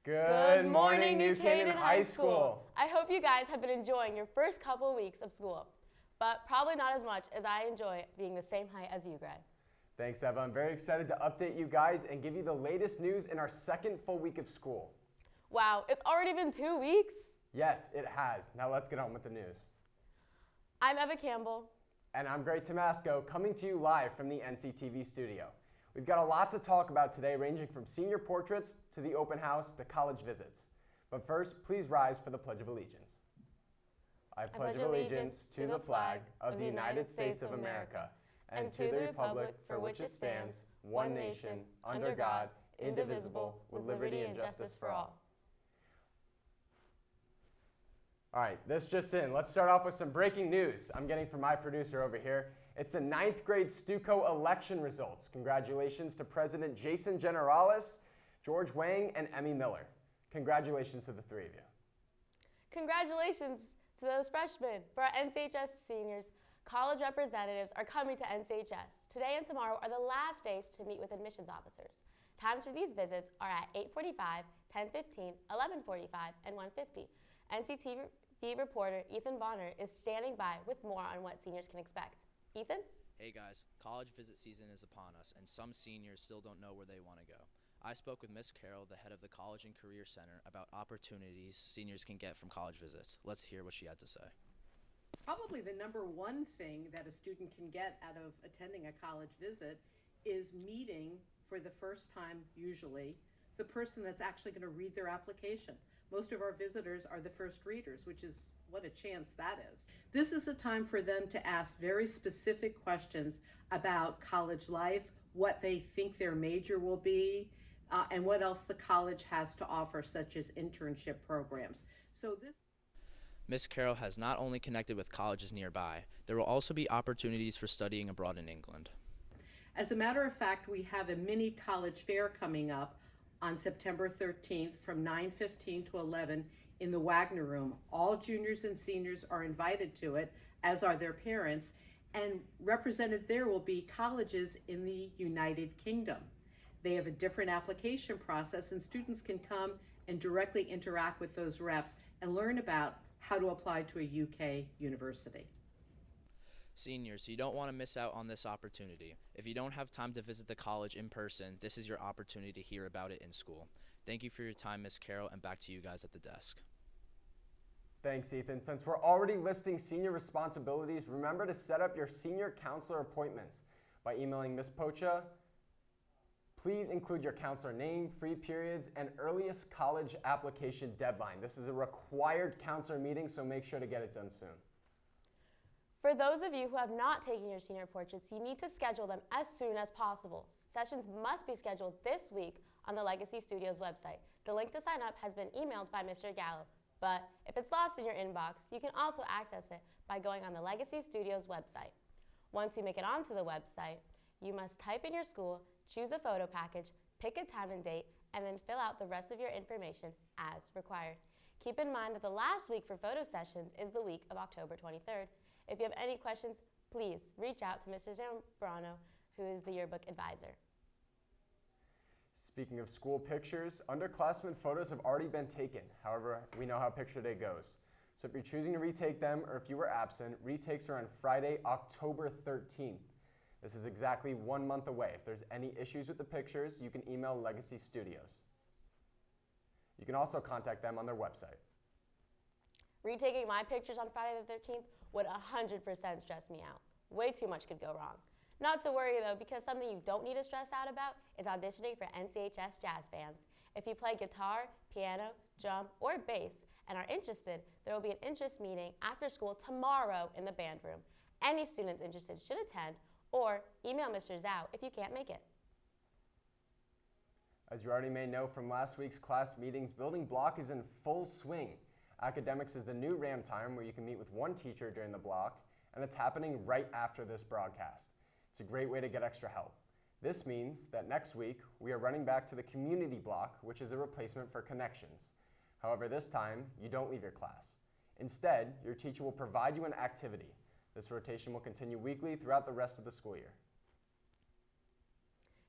Good morning, New Canaan High School. I hope you guys have been enjoying your first couple weeks of school, but probably not as much as I enjoy being the same height as you, Greg. Thanks, Eva. I'm very excited to update you guys and give you the latest news in our second full week of school. Wow, it's already been 2 weeks? Yes, it has. Now let's get on with the news. I'm Eva Campbell. And I'm Greg Tamasco, coming to you live from the NCTV studio. We've got a lot to talk about today, ranging from senior portraits to the open house to college visits. But first, please rise for the Pledge of Allegiance. I pledge allegiance to the flag of the United States of America and to the republic for which it stands, one nation, under God, indivisible, with liberty and justice for all. All right, this just in. Let's start off with some breaking news I'm getting from my producer over here. It's the 9th grade Stuco election results. Congratulations to President Jason Generales, George Wang, and Emmy Miller. Congratulations to the three of you. Congratulations to those freshmen. For our NCHS seniors, college representatives are coming to NCHS. Today and tomorrow are the last days to meet with admissions officers. Times for these visits are at 8:45, 10:15, 11:45, and 1:50. NCTV reporter Ethan Bonner is standing by with more on what seniors can expect. Ethan? Hey guys, college visit season is upon us, and some seniors still don't know where they want to go. I spoke with Miss Carroll, the head of the College and Career Center, about opportunities seniors can get from college visits. Let's hear what she had to say. Probably the number one thing that a student can get out of attending a college visit is meeting for the first time, usually, the person that's actually going to read their application. Most of our visitors are the first readers, which is what a chance that is. This is a time for them to ask very specific questions about college life, what they think their major will be, and what else the college has to offer, such as internship programs. Miss Carroll has not only connected with colleges nearby, there will also be opportunities for studying abroad in England. As a matter of fact, we have a mini college fair coming up on September 13th from 9:15 to 11 in the Wagner Room. All juniors and seniors are invited to it, as are their parents, and represented there will be colleges in the United Kingdom. They have a different application process, and students can come and directly interact with those reps and learn about how to apply to a UK university. Seniors, you don't want to miss out on this opportunity. If you don't have time to visit the college in person, this is your opportunity to hear about it in school. Thank you for your time, Miss Carroll, and back to you guys at the desk. Thanks, Ethan. Since we're already listing senior responsibilities, remember to set up your senior counselor appointments by emailing Ms. Pocha. Please include your counselor name, free periods, and earliest college application deadline. This is a required counselor meeting, so make sure to get it done soon. For those of you who have not taken your senior portraits, you need to schedule them as soon as possible. Sessions must be scheduled this week on the Legacy Studios website. The link to sign up has been emailed by Mr. Gallo, but if it's lost in your inbox, you can also access it by going on the Legacy Studios website. Once you make it onto the website, you must type in your school, choose a photo package, pick a time and date, and then fill out the rest of your information as required. Keep in mind that the last week for photo sessions is the week of October 23rd. If you have any questions, please reach out to Mr. Zambrano, who is the yearbook advisor. Speaking of school pictures, underclassmen photos have already been taken. However, we know how picture day goes. So if you're choosing to retake them or if you were absent, retakes are on Friday, October 13th. This is exactly 1 month away. If there's any issues with the pictures, you can email Legacy Studios. You can also contact them on their website. Retaking my pictures on Friday the 13th would 100% stress me out. Way too much could go wrong. Not to worry though, because something you don't need to stress out about is auditioning for NCHS jazz bands. If you play guitar, piano, drum, or bass and are interested, there will be an interest meeting after school tomorrow in the band room. Any students interested should attend or email Mr. Zhao if you can't make it. As you already may know from last week's class meetings, building block is in full swing. Academics is the new RAM time where you can meet with one teacher during the block, and it's happening right after this broadcast. It's a great way to get extra help. This means that next week, we are running back to the community block, which is a replacement for connections. However, this time, you don't leave your class. Instead, your teacher will provide you an activity. This rotation will continue weekly throughout the rest of the school year.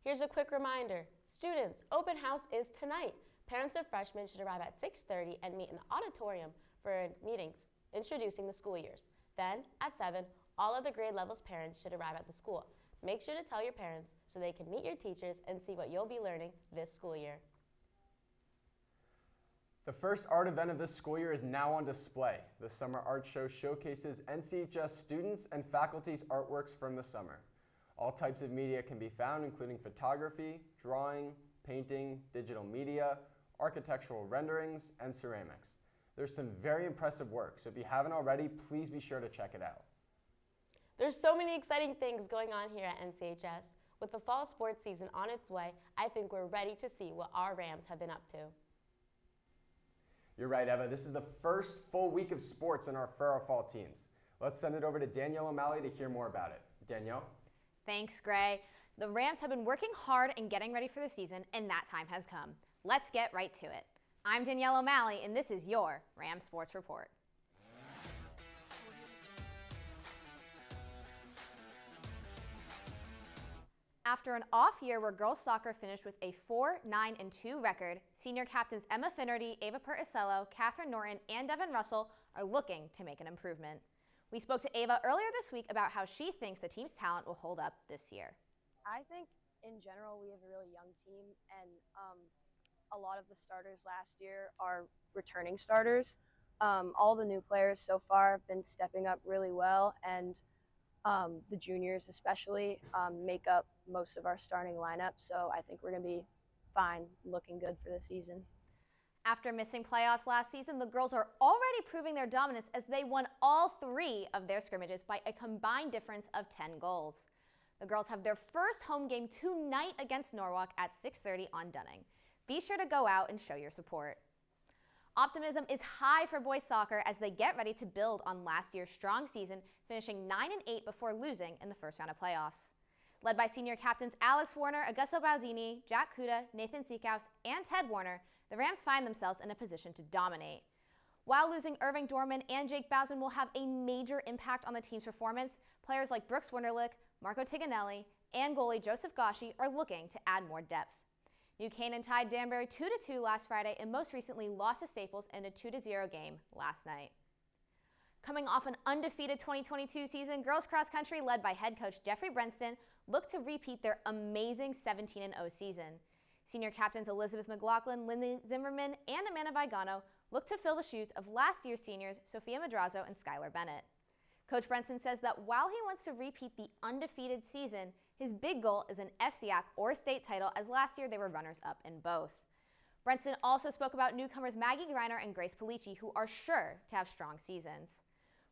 Here's a quick reminder. Students, open house is tonight. Parents of freshmen should arrive at 6:30 and meet in the auditorium for meetings introducing the school years. Then, at 7, all of the grade levels parents should arrive at the school. Make sure to tell your parents so they can meet your teachers and see what you'll be learning this school year. The first art event of this school year is now on display. The Summer Art Show showcases NCHS students and faculty's artworks from the summer. All types of media can be found, including photography, drawing, painting, digital media, architectural renderings, and ceramics. There's some very impressive work, so if you haven't already, please be sure to check it out. There's so many exciting things going on here at NCHS. With the fall sports season on its way, I think we're ready to see what our Rams have been up to. You're right, Eva. This is the first full week of sports for our fall teams. Let's send it over to Danielle O'Malley to hear more about it. Danielle? Thanks, Gray. The Rams have been working hard and getting ready for the season, and that time has come. Let's get right to it. I'm Danielle O'Malley, and this is your Rams Sports Report. After an off year where girls soccer finished with a 4-9-2 record, senior captains Emma Finnerty, Ava Perticello, Catherine Norton, and Devin Russell are looking to make an improvement. We spoke to Ava earlier this week about how she thinks the team's talent will hold up this year. I think in general we have a really young team, and a lot of the starters last year are returning starters. All the new players so far have been stepping up really well, and the juniors especially make up most of our starting lineup, so I think we're going to be fine, looking good for the season. After missing playoffs last season, the girls are already proving their dominance as they won all 3 of their scrimmages by a combined difference of 10 goals. The girls have their first home game tonight against Norwalk at 6:30 on Dunning. Be sure to go out and show your support. Optimism is high for boys soccer as they get ready to build on last year's strong season, finishing 9-8 before losing in the first round of playoffs. Led by senior captains Alex Warner, Augusto Baldini, Jack Kuda, Nathan Seekhouse, and Ted Warner, the Rams find themselves in a position to dominate. While losing Irving Dorman and Jake Bowsman will have a major impact on the team's performance, players like Brooks Wunderlich, Marco Tiganelli, and goalie Joseph Gashi are looking to add more depth. New Canaan tied Danbury 2-2 last Friday and most recently lost to Staples in a 2-0 game last night. Coming off an undefeated 2022 season, girls cross country led by head coach Jeffrey Brenston look to repeat their amazing 17-0 season. Senior captains Elizabeth McLaughlin, Lindsay Zimmerman, and Amanda Vigano look to fill the shoes of last year's seniors Sophia Madrazo and Skylar Bennett. Coach Brenston says that while he wants to repeat the undefeated season, his big goal is an FCAC or state title, as last year they were runners-up in both. Brenston also spoke about newcomers Maggie Greiner and Grace Polici, who are sure to have strong seasons.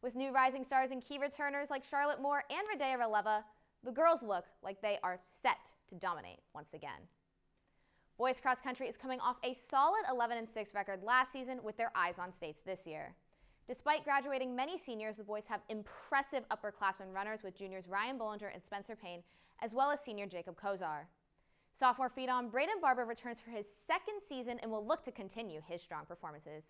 With new rising stars and key returners like Charlotte Moore and Radea Releva, the girls look like they are set to dominate once again. Boys cross country is coming off a solid 11-6 record last season with their eyes on states this year. Despite graduating many seniors, the boys have impressive upperclassmen runners with juniors Ryan Bollinger and Spencer Payne, as well as senior Jacob Kozar. Sophomore feed-on Braden Barber returns for his second season and will look to continue his strong performances.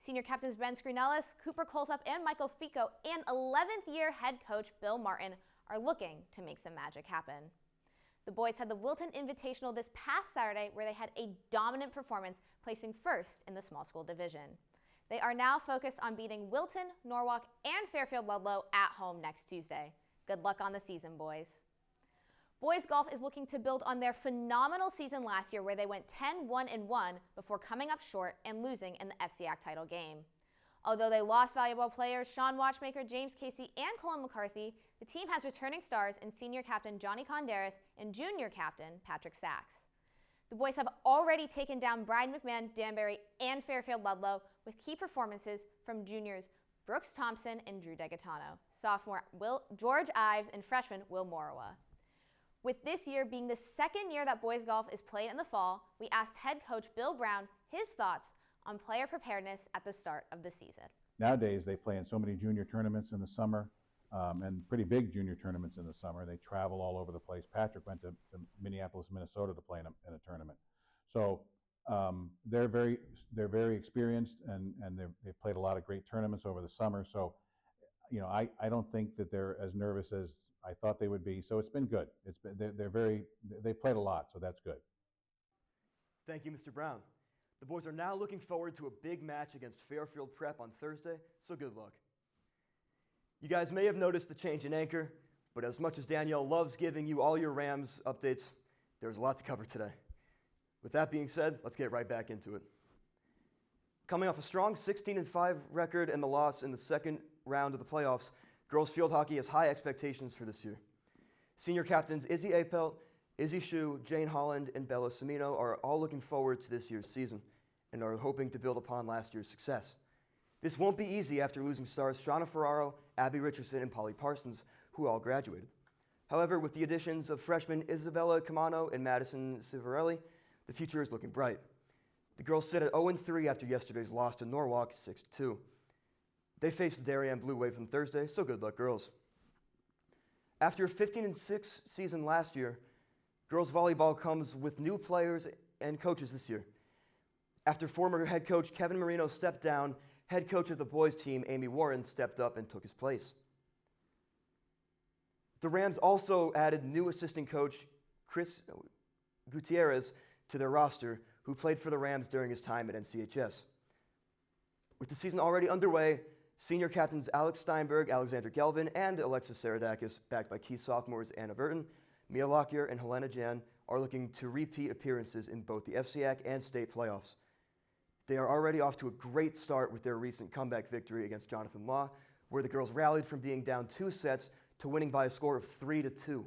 Senior captains Ben Screenellis, Cooper Colthup, and Michael Fico, and 11th year head coach Bill Martin are looking to make some magic happen. The boys had the Wilton Invitational this past Saturday, where they had a dominant performance, placing first in the small school division. They are now focused on beating Wilton, Norwalk, and Fairfield Ludlow at home next Tuesday. Good luck on the season, boys. Boys golf is looking to build on their phenomenal season last year, where they went 10-1-1 before coming up short and losing in the FCAC title game. Although they lost valuable players Sean Watchmaker, James Casey, and Colin McCarthy, the team has returning stars in senior captain Johnny Conderas and junior captain Patrick Sachs. The boys have already taken down Brian McMahon, Danbury, and Fairfield Ludlow with key performances from juniors Brooks Thompson and Drew DeGatano, sophomore George Ives, and freshman Will Morawa. With this year being the second year that boys golf is played in the fall, we asked head coach Bill Brown his thoughts on player preparedness at the start of the season. Nowadays, they play in so many junior tournaments in the summer and pretty big junior tournaments in the summer. They travel all over the place. Patrick went to Minneapolis, Minnesota to play in a tournament. So they're very experienced and they've played a lot of great tournaments over the summer. So, you know, I don't think that they're as nervous as I thought they would be. So it's been good. They played a lot, so that's good. Thank you, Mr. Brown. The boys are now looking forward to a big match against Fairfield Prep on Thursday, so good luck. You guys may have noticed the change in anchor, but as much as Danielle loves giving you all your Rams updates, there's a lot to cover today. With that being said, let's get right back into it. Coming off a strong 16-5 record and the loss in the second round of the playoffs, girls field hockey has high expectations for this year. Senior captains Izzy Apelt, Izzy Shu, Jane Holland, and Bella Semino are all looking forward to this year's season and are hoping to build upon last year's success. This won't be easy after losing stars Shauna Ferraro, Abby Richardson, and Polly Parsons, who all graduated. However, with the additions of freshmen Isabella Camano and Madison Civarelli, the future is looking bright. The girls sit at 0-3 after yesterday's loss to Norwalk 6-2. They face the Darien Blue Wave on Thursday, so good luck, girls. After a 15-6 season last year, girls volleyball comes with new players and coaches this year. After former head coach Kevin Marino stepped down, head coach of the boys team, Amy Warren, stepped up and took his place. The Rams also added new assistant coach Chris Gutierrez to their roster, who played for the Rams during his time at NCHS. With the season already underway, senior captains Alex Steinberg, Alexander Gelvin, and Alexis Saradakis, backed by key sophomores Anna Verton, Mia Lockyer, and Helena Jan, are looking to repeat appearances in both the FCIAC and state playoffs. They are already off to a great start with their recent comeback victory against Jonathan Law, where the girls rallied from being down 2 sets to winning by a score of 3-2.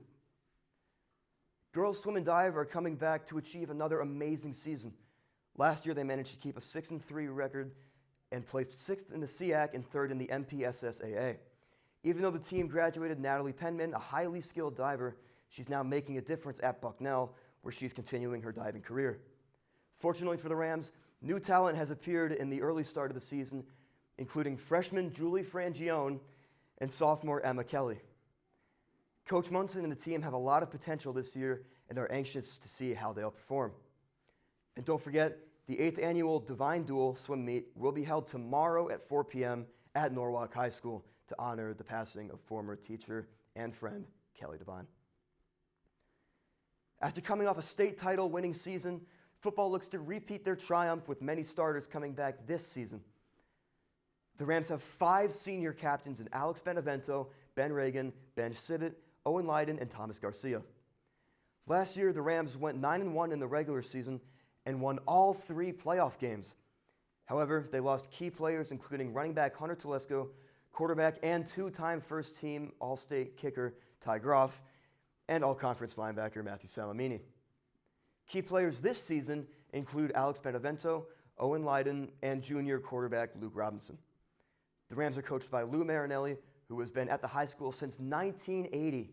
Girls swim and dive are coming back to achieve another amazing season. Last year, they managed to keep a 6-3 record and placed 6th in the SEAC and 3rd in the MPSSAA. Even though the team graduated Natalie Penman, a highly skilled diver, she's now making a difference at Bucknell, where she's continuing her diving career. Fortunately for the Rams, new talent has appeared in the early start of the season, including freshman Julie Frangione and sophomore Emma Kelly. Coach Munson and the team have a lot of potential this year and are anxious to see how they'll perform. And don't forget, the 8th annual Divine Duel swim meet will be held tomorrow at 4 p.m. at Norwalk High School to honor the passing of former teacher and friend Kelly Devine. After coming off a state title winning season, football looks to repeat their triumph with many starters coming back this season. The Rams have 5 senior captains in Alex Benevento, Ben Reagan, Ben Sibbett, Owen Lyden, and Thomas Garcia. Last year, the Rams went 9-1 in the regular season and won all 3 playoff games. However, they lost key players including running back Hunter Telesco, quarterback and 2-time first-team All-State kicker Ty Groff, and all-conference linebacker Matthew Salamini. Key players this season include Alex Benevento, Owen Lyden, and junior quarterback Luke Robinson. The Rams are coached by Lou Marinelli, who has been at the high school since 1980.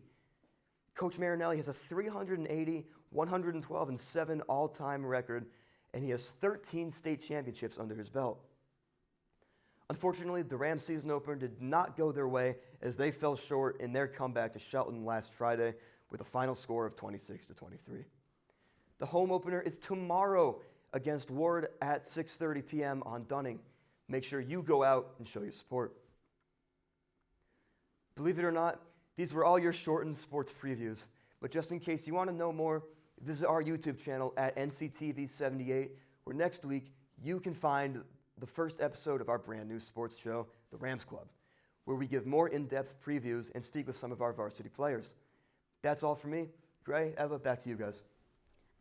Coach Marinelli has a 380, 112, and 7 all-time record, and he has 13 state championships under his belt. Unfortunately, the Rams season opener did not go their way as they fell short in their comeback to Shelton last Friday with a final score of 26-23. The home opener is tomorrow against Ward at 6:30 p.m. on Dunning. Make sure you go out and show your support. Believe it or not, these were all your shortened sports previews, but just in case you want to know more, visit our YouTube channel at NCTV 78, where next week you can find the first episode of our brand new sports show, The Rams Club, where we give more in-depth previews and speak with some of our varsity players. That's all from me. Gray, Eva, back to you guys.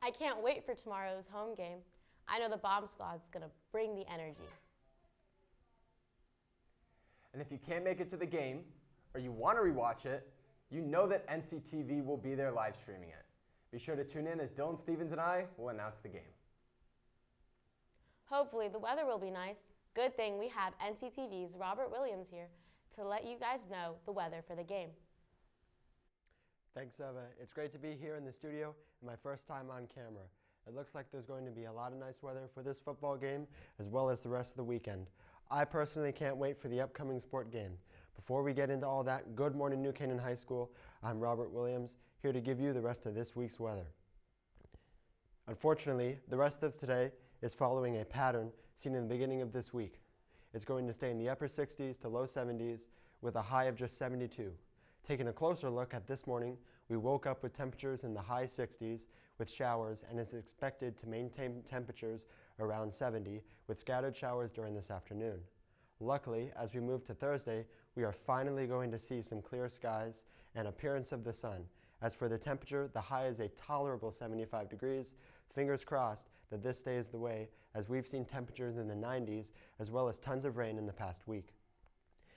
I can't wait for tomorrow's home game. I know the Bomb Squad's going to bring the energy. And if you can't make it to the game, or you want to rewatch it, you know that NCTV will be there live streaming it. Be sure to tune in as Dylan Stevens and I will announce the game. Hopefully the weather will be nice. Good thing we have NCTV's Robert Williams here to let you guys know the weather for the game. Thanks, Eva. It's great to be here in the studio and my first time on camera. It looks like there's going to be a lot of nice weather for this football game as well as the rest of the weekend. I personally can't wait for the upcoming sport game. Before we get into all that, good morning New Canaan High School. I'm Robert Williams, here to give you the rest of this week's weather. Unfortunately, the rest of today is following a pattern seen in the beginning of this week. It's going to stay in the upper 60s to low 70s with a high of just 72. Taking a closer look at this morning, we woke up with temperatures in the high 60s with showers and is expected to maintain temperatures around 70 with scattered showers during this afternoon. Luckily, as we move to Thursday, we are finally going to see some clear skies and appearance of the sun. As for the temperature, the high is a tolerable 75 degrees. Fingers crossed that this stays the way, as we've seen temperatures in the 90s as well as tons of rain in the past week.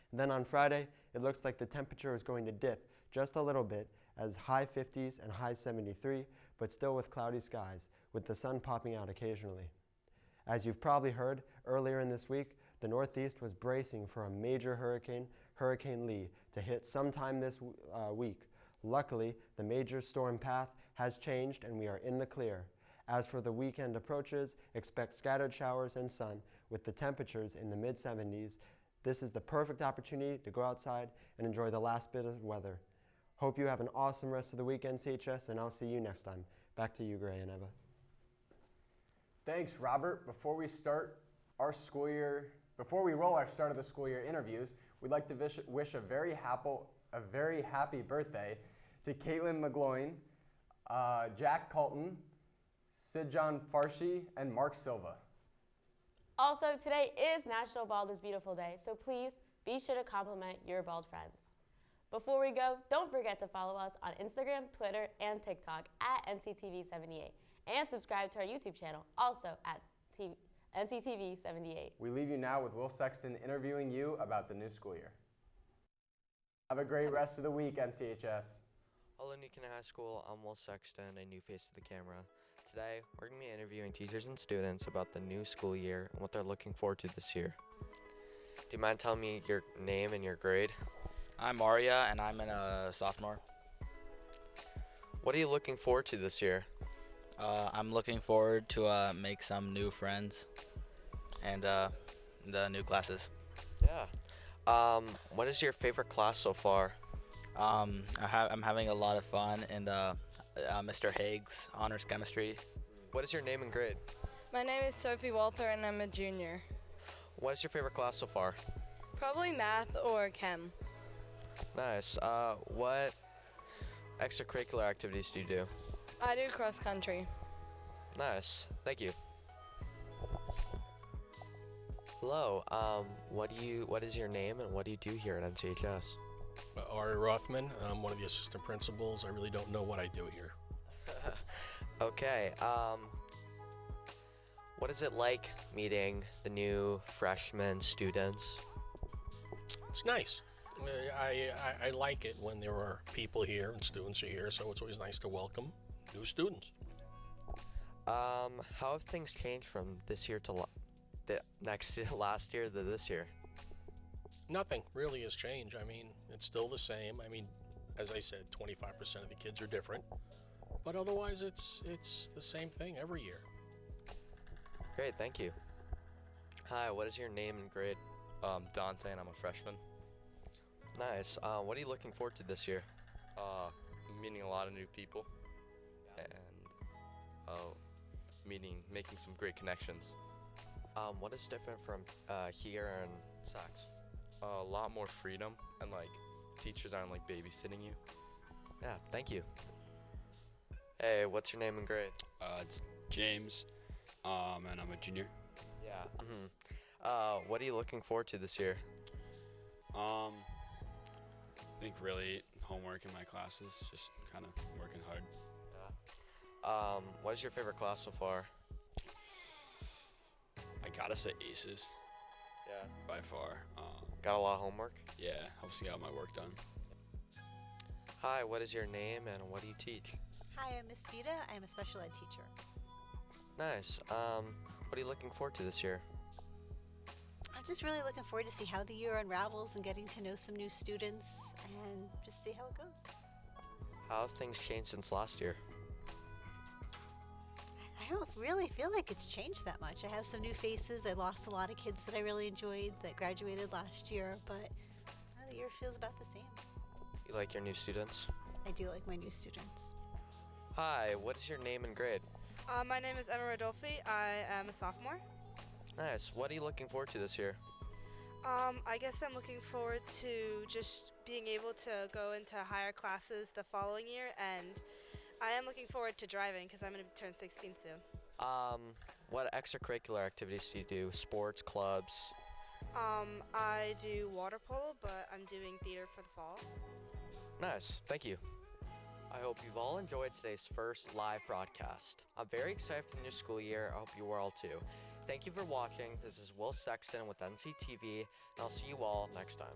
And then on Friday, it looks like the temperature is going to dip just a little bit as high 50s and high 73, but still with cloudy skies, with the sun popping out occasionally. As you've probably heard, earlier in this week, the Northeast was bracing for a major hurricane, Hurricane Lee, to hit sometime this week. Luckily, the major storm path has changed and we are in the clear. As for the weekend approaches, expect scattered showers and sun with the temperatures in the mid-70s. This is the perfect opportunity to go outside and enjoy the last bit of weather. Hope you have an awesome rest of the week, NCHS, and I'll see you next time. Back to you, Gray and Eva. Thanks, Robert. Before we roll our start of the school year interviews, we'd like to wish a very happy birthday to Caitlin McGloin, Jack Colton, Sidjan Farshi, and Mark Silva. Also, today is National Bald is Beautiful Day, so please be sure to compliment your bald friends. Before we go, don't forget to follow us on Instagram, Twitter, and TikTok at NCTV78, and subscribe to our YouTube channel, also at NCTV78. We leave you now with Will Sexton interviewing you about the new school year. Have a great rest of the week, NCHS. Hello, New Canaan High School. I'm Will Sexton, a new face to the camera. Today, we're going to be interviewing teachers and students about the new school year and what they're looking forward to this year. Do you mind telling me your name and your grade? I'm Maria, and I'm a sophomore. What are you looking forward to this year? I'm looking forward to make some new friends and the new classes. Yeah. What is your favorite class so far? I'm having a lot of fun in Mr. Haig's honors chemistry. What is your name and grade? My name is Sophie Walther, and I'm a junior. What is your favorite class so far? Probably math or chem. Nice. What extracurricular activities do you do? I do cross country. Nice. Thank you. Hello. What is your name and what do you do here at NCHS? Ari Rothman. I'm one of the assistant principals. I really don't know what I do here. Okay. What is it like meeting the new freshman students? It's nice. I like it when there are people here and students are here, so it's always nice to welcome new students. How have things changed from this year to last year to this year? Nothing really has changed. I mean, it's still the same. I mean, as I said, 25% of the kids are different, but otherwise it's the same thing every year. Great, thank you. Hi, what is your name and grade? Dante, and I'm a freshman. Nice. What are you looking forward to this year? Meeting a lot of new people, and making some great connections. What is different from here and Sax? A lot more freedom, and teachers aren't babysitting you. Yeah, thank you. Hey, what's your name and grade? It's James, and I'm a junior. Yeah. What are you looking forward to this year? I think really homework in my classes, just kind of working hard. Yeah. What is your favorite class so far? I gotta say Aces. Yeah. By far. Got a lot of homework? Yeah, hopefully got my work done. Hi, what is your name and what do you teach? Hi, I'm Miss Vita. I'm a special ed teacher. Nice. What are you looking forward to this year? I'm just really looking forward to see how the year unravels and getting to know some new students and just see how it goes. How have things changed since last year? I don't really feel like it's changed that much. I have some new faces. I lost a lot of kids that I really enjoyed that graduated last year, but the year feels about the same. You like your new students? I do like my new students. Hi, what is your name and grade? My name is Emma Rodolfi. I am a sophomore. Nice. What are you looking forward to this year? I guess I'm looking forward to just being able to go into higher classes the following year and I am looking forward to driving because I'm going to turn 16 soon. What extracurricular activities do you do? Sports, clubs? I do water polo, but I'm doing theater for the fall. Nice, thank you. I hope you've all enjoyed today's first live broadcast. I'm very excited for the new school year. I hope you are all too. Thank you for watching. This is Will Sexton with NCTV, and I'll see you all next time.